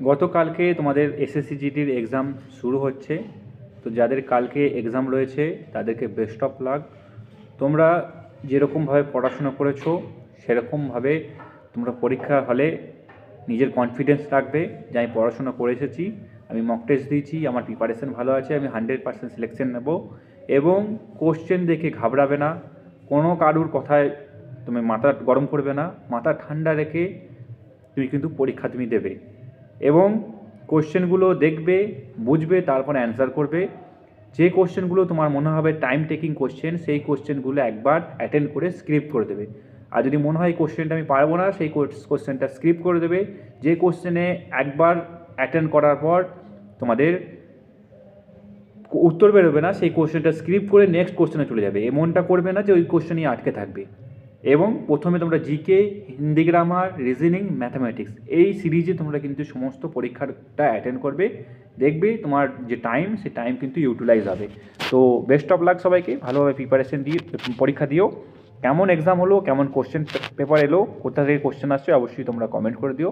গতকালকে তোমাদের SSC জিডির exam শুরু হচ্ছে। তো যাদের কালকে এক্সাম রয়েছে তাদেরকে বেস্ট অফ লাক। তোমরা যেরকমভাবে পড়াশোনা করেছো সেরকমভাবে তোমরা পরীক্ষার হলে নিজের কনফিডেন্স রাখবে যে আমি পড়াশোনা করে এসেছি, আমি মক টেস্ট দিয়েছি, আমার প্রিপারেশন ভালো আছে, আমি 100% সিলেকশন নেব। এবং কোশ্চেন দেখে ঘাবড়াবে না, কোনো কারুর কথায় তুমি মাথা গরম করবে না, মাথা ঠান্ডা রেখে তুমি কিন্তু পরীক্ষা তুমি দেবে এবং কোশ্চেনগুলো দেখবে, বুঝবে, তারপরে অ্যান্সার করবে। যে কোশ্চেনগুলো তোমার মনে হবে টাইম টেকিং কোশ্চেন, সেই কোশ্চেনগুলো একবার অ্যাটেন্ড করে স্ক্রিপ্ট করে দেবে। আর যদি মনে হয় কোশ্চেনটা আমি পারবো না, সেই কোশ্চেনটা স্ক্রিপ্ট করে দেবে। যে কোশ্চেনে একবার অ্যাটেন্ড করার পর তোমাদের উত্তর বেরোবে না, সেই কোশ্চেনটা স্ক্রিপ্ট করে নেক্সট কোশ্চেনে চলে যাবে। এমনটা করবে না যে ওই কোশ্চেনই আটকে থাকবে। এবং প্রথমে তোমরা GK, Hindi grammar, reasoning, mathematics এই সিরিজে তোমরা কিন্তু সমস্ত পরীক্ষাটা অ্যাটেন্ড করবে। দেখবে তোমার যে টাইম, সেই টাইম কিন্তু ইউটিলাইজ হবে। তো বেস্ট অফ লাক সবাইকে, ভালোভাবে প্রিপারেশন দিয়ে পরীক্ষা দিও। কেমন এক্সাম হলো, কেমন কোশ্চেন পেপার এলো, কোথা থেকে কোশ্চেন আসছে, অবশ্যই তোমরা কমেন্ট করে দিও।